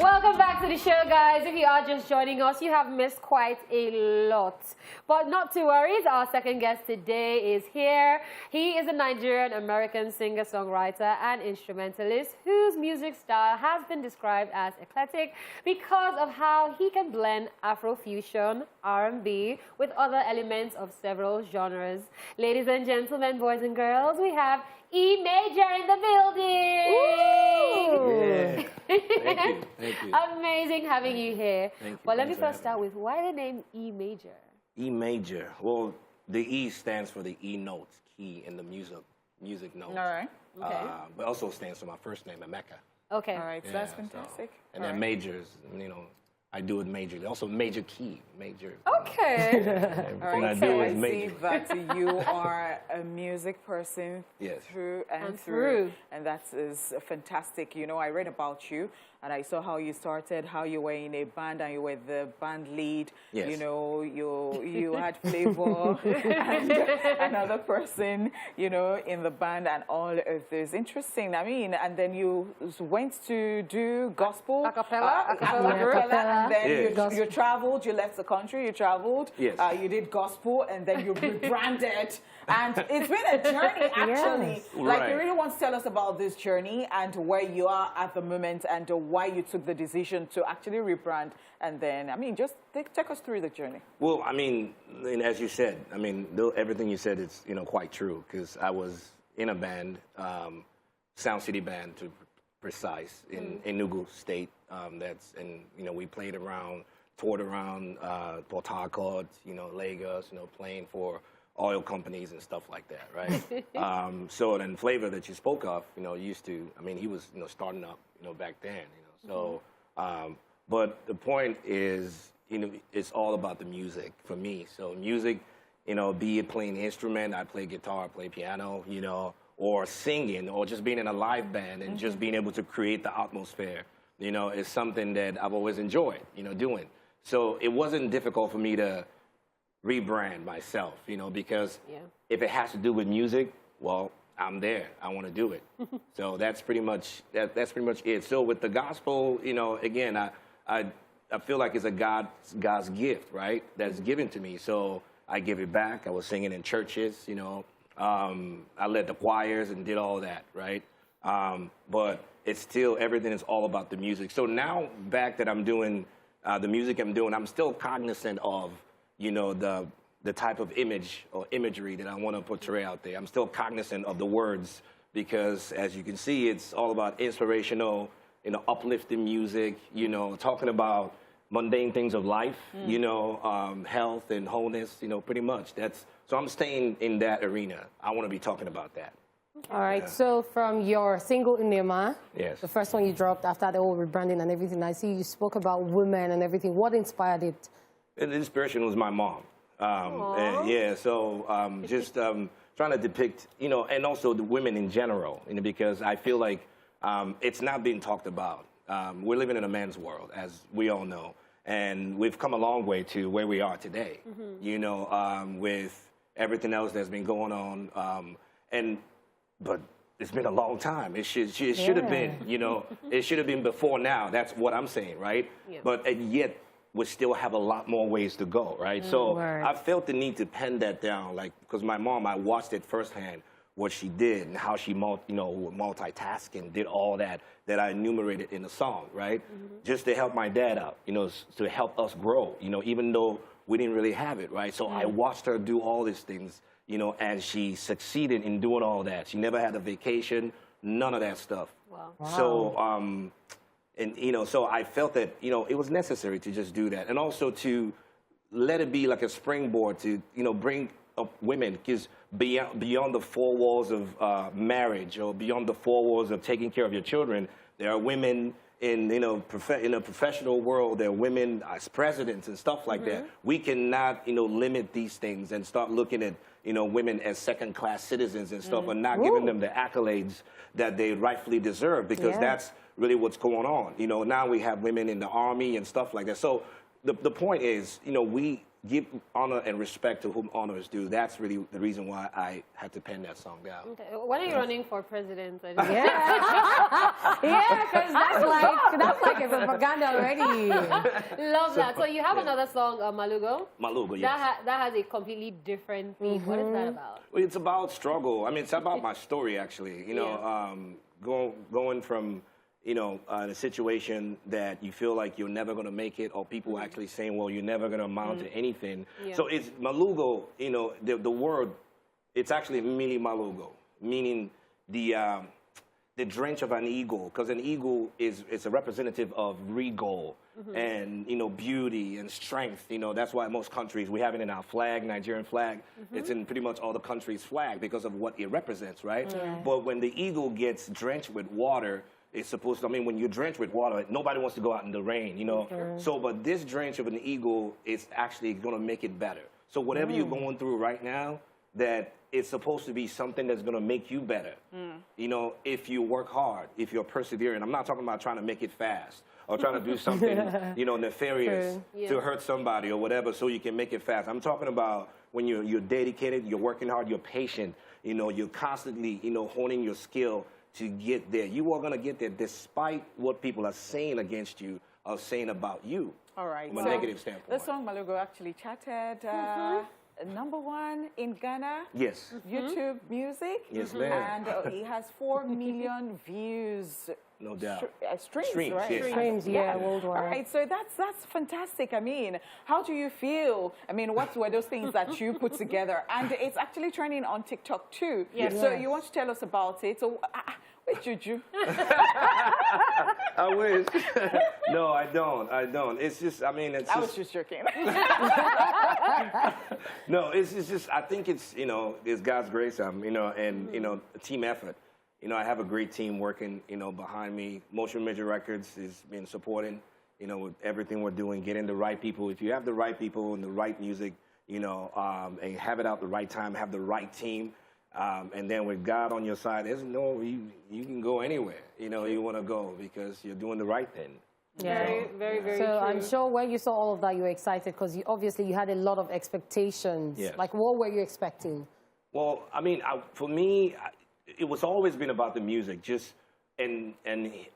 Welcome back to the show, guys. If you are just joining us, you have missed quite a lot. But not to worry, our second guest today is here. He is a Nigerian-American singer-songwriter and instrumentalist whose music style has been described as eclectic because of how he can blend Afrofusion, R&B with other elements of several genres. Ladies and gentlemen, boys and girls, we have E Major in the building. Yeah. Thank you. Thank you. Amazing having you here. Thank you. Well, let me first start with why the name E Major? E major. Well, the E stands for the E notes, key in the music notes. All right. Okay. But also stands for my first name, Emeka. Okay. All right. So that's fantastic. And then majors, I do it majorly. Also major key, major. Okay. Everything I do So is I see major. that you are a music person Yes. through and through. And that is fantastic. You know, I read about you and I saw how you started, how you were in a band and you were the band lead. Yes. You know, you had flavor and another person, in the band and all of this. Interesting. I mean, and then you went to do gospel. Acapella? Acapella. And then Yes. you traveled, you left the country, you traveled. Yes. You did gospel and then you rebranded. And it's been a journey, actually. Yes. Like, Right. you really want to tell us about this journey and where you are at the moment and why you took the decision to actually rebrand. And then, I mean, just take us through the journey. Well, I mean, as you said, everything you said is, quite true because I was in a band, Sound City Band to precise, in Enugu State. We played around, toured around Port Harcourt, Lagos, playing for oil companies and stuff like that, right? So then Flavor that you spoke of, he was, starting up, back then, So, but the point is, it's all about the music for me. So music, be it playing the instrument, I play guitar, I play piano, or singing, or just being in a live band and just being able to create the atmosphere, is something that I've always enjoyed, doing. So it wasn't difficult for me to rebrand myself, because if it has to do with music, well, I'm there. I want to do it. So that's pretty much it. So with the gospel, again, I feel like it's God's gift, right? That's given to me. So I give it back. I was singing in churches, I led the choirs and did all that, right? But it's still, everything is all about the music. So now back that I'm doing the music I'm doing, I'm still cognizant of, the type of image or imagery that I want to portray out there. I'm still cognizant of the words because, as you can see, it's all about inspirational, uplifting music, talking about mundane things of life, health and wholeness, pretty much. So I'm staying in that arena. I want to be talking about that. All right, so from your single Inema, yes, the first one you dropped after the whole rebranding and everything, I see you spoke about women and everything. What inspired it? The inspiration was my mom. Just trying to depict, and also the women in general, because I feel like it's not being talked about. We're living in a man's world, as we all know, and we've come a long way to where we are today, with everything else that's been going on. But it's been a long time. It should have been, it should have been before now. That's what I'm saying, right? Yeah. But yet, we still have a lot more ways to go, right? So I felt the need to pen that down, because my mom, I watched it firsthand, what she did and how she, multitasking, did all that I enumerated in the song, right? Just to help my dad out, to help us grow, even though we didn't really have it, right? So I watched her do all these things, and she succeeded in doing all that. She never had a vacation, none of that stuff. Wow. So, so I felt that, it was necessary to just do that. And also to let it be like a springboard to, bring up women, because beyond the four walls of marriage or beyond the four walls of taking care of your children, there are women in, in a professional world, there are women as presidents and stuff like that. We cannot, limit these things and start looking at, women as second-class citizens and stuff and not giving them the accolades that they rightfully deserve, because that's really what's going on. Now we have women in the army and stuff like that. So the point is, give honor and respect to whom honor is due. That's really the reason why I had to pen that song down. Okay. When are you running for president? Yeah, because that's like a propaganda already. Love that. So you have another song, Malugo. Malugo, yes. That has a completely different theme. What is that about? Well, it's about struggle. I mean, it's about my story, actually. You know, going from, you know, in a situation that you feel like you're never going to make it, or people actually saying, well, you're never going to amount to anything. Yeah. So it's Malugo, you know, the word, it's actually Mili Malugo, meaning the drench of an eagle, because an eagle is a representative of regal and, you know, beauty and strength. You know, that's why most countries, we have it in our flag, Nigerian flag. It's in pretty much all the countries' flag because of what it represents, right? But when the eagle gets drenched with water, it's supposed to, I mean, when you're drenched with water, nobody wants to go out in the rain, you know? So, but this drench of an eagle is actually going to make it better. So whatever you're going through right now, that it's supposed to be something that's going to make you better. You know, if you work hard, if you're persevering. I'm not talking about trying to make it fast or trying to do something, you know, nefarious to hurt somebody or whatever so you can make it fast. I'm talking about when you're dedicated, you're working hard, you're patient, you know, you're constantly, you know, honing your skill to get there. You are going to get there despite what people are saying against you or saying about you. All right. From a negative standpoint. The song Malugo actually charted #1 in Ghana. Yes. YouTube music. Yes, ma'am. And it has 4 million views. No doubt. Streams, right? Yes. Streams, yeah, worldwide. All right, so that's fantastic. I mean, how do you feel? I mean, what were those things that you put together? And it's actually trending on TikTok too. Yes. So you want to tell us about it? So, wait, Juju. I wish. No, I don't. I don't. It's just, I mean, it's I was just joking. No, it's just, I think it's, you know, it's God's grace, you know, and, you know, a team effort. You know, I have a great team working, you know, behind me. Motion Major Records has been supporting, you know, with everything we're doing, getting the right people. If you have the right people and the right music, you know, and have it out the right time, have the right team, and then with God on your side, there's no, you can go anywhere, you know, you want to go because you're doing the right thing. Yeah. Very true. So I'm sure when you saw all of that, you were excited because obviously you had a lot of expectations. Yes. Like, what were you expecting? Well, I mean, for me, it was always been about the music, just and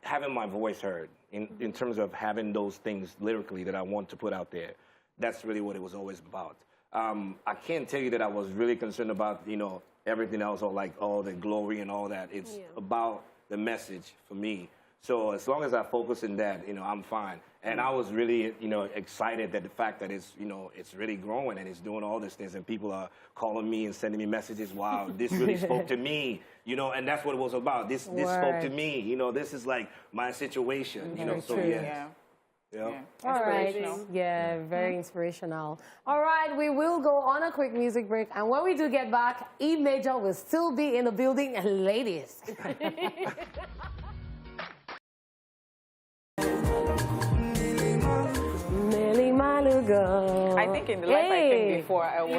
having my voice heard in terms of having those things lyrically that I want to put out there. That's really what it was always about. I can't tell you that I was really concerned about, you know, everything else or like all the glory and all that. It's about the message for me. So as long as I focus in that, you know, I'm fine. And I was really, you know, excited that the fact that it's, you know, it's really growing and it's doing all these things and people are calling me and sending me messages. Wow, this really spoke to me, you know, and that's what it was about. This spoke to me, you know, this is like my situation, you know, so yeah. All right. Yeah, very inspirational. All right, we will go on a quick music break. And when we do get back, E Major will still be in the building. And ladies. Malugo. I think in the life I think before I was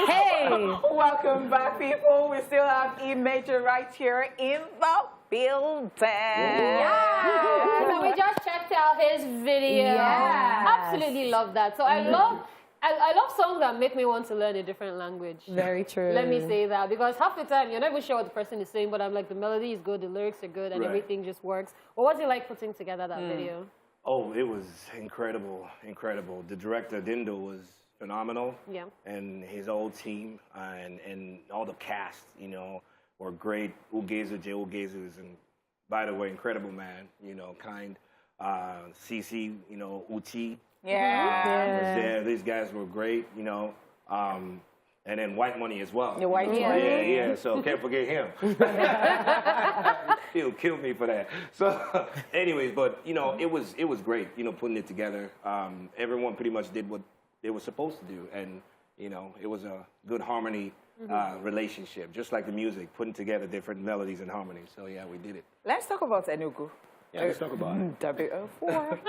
Hey, welcome back, people. We still have E Major right here in the building. Yeah. So we just checked out his video. Yes. Absolutely love that. So I love songs that make me want to learn a different language. Very true. Let me say that, because half the time you're not even sure what the person is saying, but I'm like, the melody is good, the lyrics are good, and everything just works. What was it like putting together that video? Oh, it was incredible, incredible. The director, Dindo, was phenomenal. Yeah. And his whole team and all the cast, you know, were great. Ugezu, Jay Ugezu, and by the way, incredible man, you know, kind. CC, you know, Uti. Yeah. Was there. These guys were great, you know. And then White Money as well. The White Money. Yeah. So can't forget him. He'll kill me for that. So, anyways, but you know, it was great. You know, putting it together. Everyone pretty much did what they were supposed to do, and you know, it was a good harmony relationship, just like the music, putting together different melodies and harmonies. So yeah, we did it. Let's talk about Enugu. Yeah, let's talk about it. W04.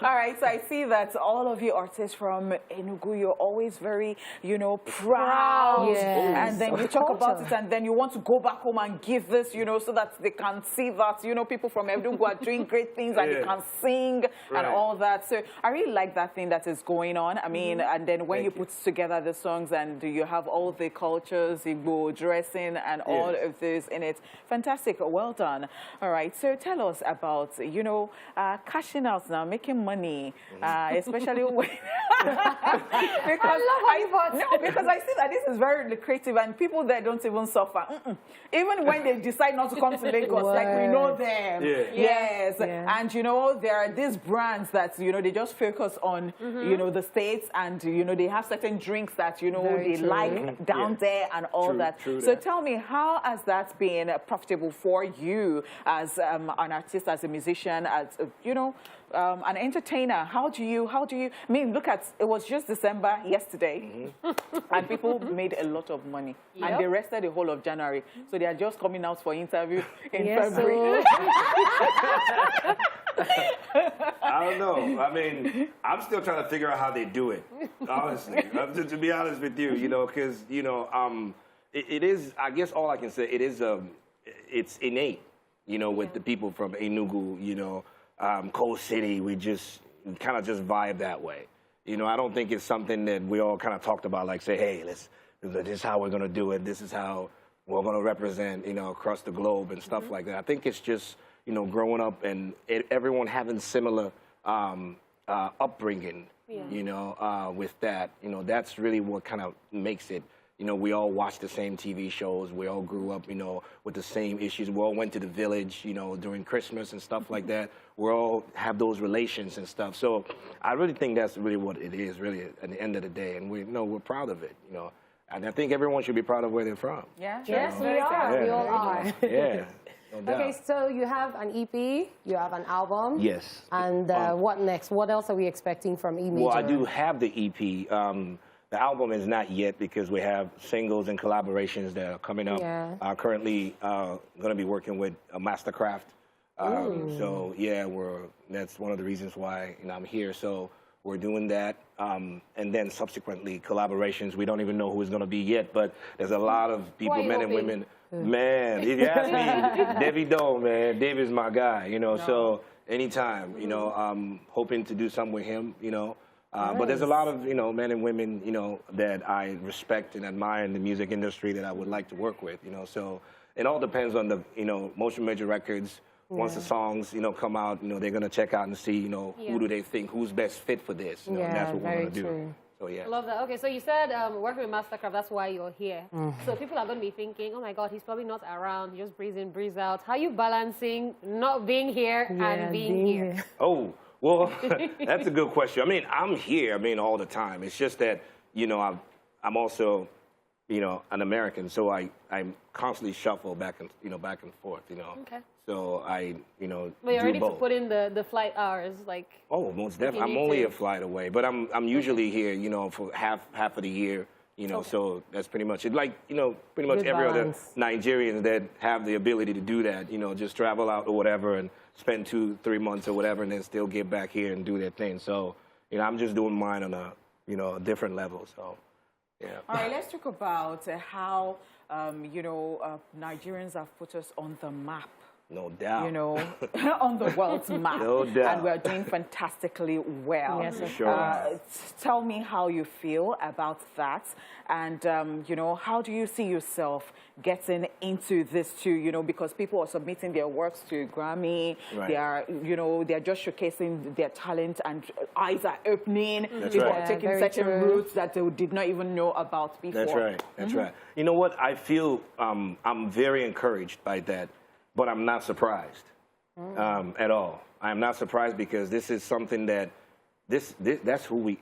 All right, so I see that all of you artists from Enugu, you're always very, you know, proud. Yes. And then you talk about it, and then you want to go back home and give this, you know, so that they can see that, you know, people from Enugu are doing great things and they can sing and all that. So I really like that thing that is going on. I mean, and then when you put together the songs and you have all the cultures, Igbo dressing and all of this in it. Fantastic. Well done. All right. So tell us about, you know, cashing out now, making money, especially when... because I see that this is very lucrative and people there don't even suffer. Even when they decide not to come to Lagos, like we know them. Yes. And, you know, there are these brands that, you know, they just focus on, you know, the States and, you know, they have certain drinks that, you know, they like down there and all that. So tell me, how has that been profitable for you as an artist, as a musician, as, you know, an entertainer? How do you, I mean, look at, it was just December yesterday, and people made a lot of money, and they rested the whole of January. So they are just coming out for interview in February. I don't know. I mean, I'm still trying to figure out how they do it, honestly. To be honest with you, you know, because, you know, it is, I guess all I can say, it is, it's innate, you know, with the people from Enugu, you know, Coast City, we kind of just vibe that way. You know, I don't think it's something that we all kind of talked about, like say, hey, this is how we're going to do it. This is how we're going to represent, you know, across the globe and stuff like that. I think it's just, you know, growing up and everyone having similar upbringing, you know, with that. You know, that's really what kind of makes it. You know, we all watched the same TV shows. We all grew up, you know, with the same issues. We all went to the village, you know, during Christmas and stuff like that. We all have those relations and stuff. So I really think that's really what it is, really, at the end of the day. And we're proud of it, you know. And I think everyone should be proud of where they're from. Yeah. Yes, we are. We all are. Yeah. No doubt. Okay, so you have an EP, you have an album. Yes. And what next? What else are we expecting from E Major? Well, I do have the EP. The album is not yet because we have singles and collaborations that are coming up. Currently going to be working with Mastercraft. So yeah, that's one of the reasons why, you know, I'm here. So we're doing that, and then subsequently collaborations. We don't even know who it's going to be yet, but there's a lot of people, men and women. Man, if you ask me, Davido, man, David's my guy. You know, so anytime, you know, I'm hoping to do something with him. You know. But there's a lot of, you know, men and women, you know, that I respect and admire in the music industry that I would like to work with, you know. So it all depends on the, you know, Motion Major Records. Once the songs, you know, come out, you know, they're going to check out and see, you know, who do they think, who's best fit for this. You know, and that's what we're going to do. So, yeah. I love that. Okay, so you said working with Mastercraft, that's why you're here. So people are going to be thinking, oh, my God, he's probably not around. Just breeze in, breeze out. How are you balancing not being here and being here? Oh. Well, that's a good question. I mean, I'm here, I mean, all the time. It's just that, you know, I'm also, you know, an American, so I constantly shuffle back and forth, you know. Okay. So I, you know, But you're ready to put in the flight hours, like... Oh, most definitely. I'm only a flight away, but I'm usually here, you know, for half of the year, you know, so that's pretty much it. Like, you know, pretty much every other Nigerian that have the ability to do that, you know, just travel out or whatever and spend 2-3 months or whatever and then still get back here and do their thing. So, you know, I'm just doing mine on a, you know, a different level. So, yeah. All right, let's talk about how, you know, Nigerians have put us on the map. No doubt. You know, on the world's map. No doubt. And we're doing fantastically well. Yes, sure. Tell me how you feel about that. And, you know, how do you see yourself getting into this too? You know, because people are submitting their works to Grammy. Right. They are, you know, they're just showcasing their talent and eyes are opening. That's people right. are taking certain routes that they did not even know about before. That's right. That's right. You know what? I feel I'm very encouraged by that. But I'm not surprised at all. I'm not surprised because this is something that that's who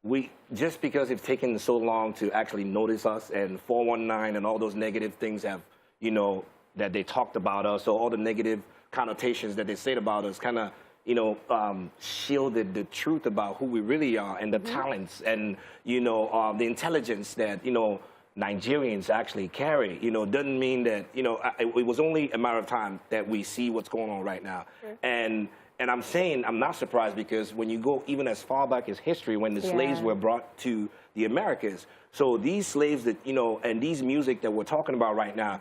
we just because it's taken so long to actually notice us and 419 and all those negative things have, you know, that they talked about us, or all the negative connotations that they said about us kind of, you know, shielded the truth about who we really are and the talents and, you know, the intelligence that, you know, Nigerians actually carry. Doesn't mean that, it was only a matter of time that we see what's going on right now. Sure. And I'm saying I'm not surprised because when you go even as far back as history, when the slaves were brought to the Americas, so these slaves that, and these music that we're talking about right now,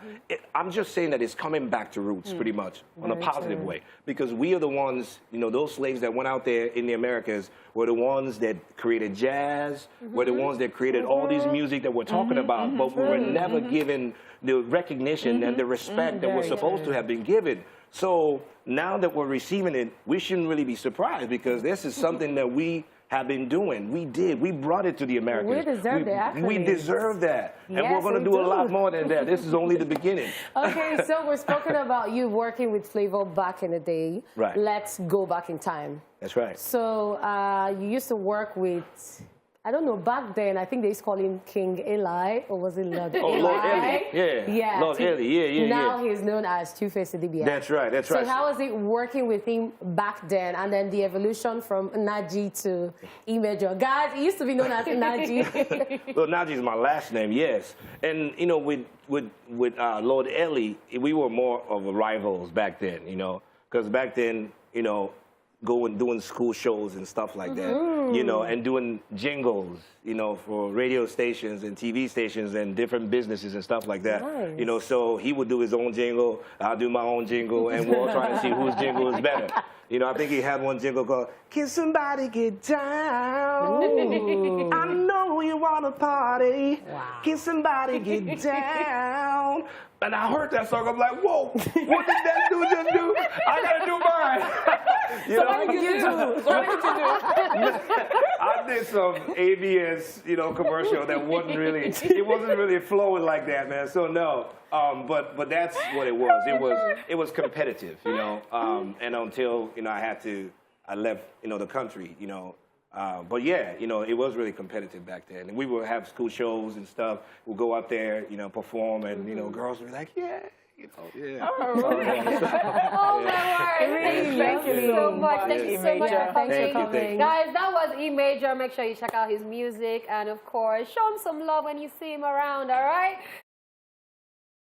I'm just saying that it's coming back to roots pretty much on a positive way. Because we are the ones, those slaves that went out there in the Americas were the ones that created jazz, were the ones that created all these music that we're talking about, but we were never given the recognition and the respect that we're supposed to have been given. So now that we're receiving it, we shouldn't really be surprised because this is something that we have been doing. We brought it to the Americans. We deserve that. We deserve that. And Yes, we're going to do a lot more than that. This is only the beginning. Okay, so we're spoken about you working with Flavor back in the day. Right. Let's go back in time. That's right. So you used to work with, I don't know, back then, I think they used to call him King Eli, or was it Lord Eli? Oh, Lord Eli. Yeah. Lord Eli. Now he's known as Two-Face Idibia. That's right. That's So right. how was it working with him back then, and then the evolution from Naji to Imejo? Guys, he used to be known as Naji. Well, Naji is my last name, yes. And, with Lord Eli, we were more of rivals back then, because back then, doing school shows and stuff like that, and doing jingles, for radio stations and TV stations and different businesses and stuff like that. Nice. So he would do his own jingle, I'll do my own jingle, and we'll all try to see whose jingle is better. I think he had one jingle called, "Can somebody get down? Ooh. I know you want to party. Wow. Can somebody get down?" And I heard that song, I'm like, whoa, what did that dude just do? I gotta do mine. So what did you do? What did you do? I did some ABS, commercial that wasn't really flowing like that, man. So no, but that's what it was. It was competitive, and until I left, the country, but yeah, it was really competitive back then. And we would have school shows and stuff. We'd go out there, perform, and girls would be like, yeah. Yeah. Oh, my word. Thank you so much. Thank you so much for coming. Guys, that was E Major. Make sure you check out his music. And, of course, show him some love when you see him around, all right?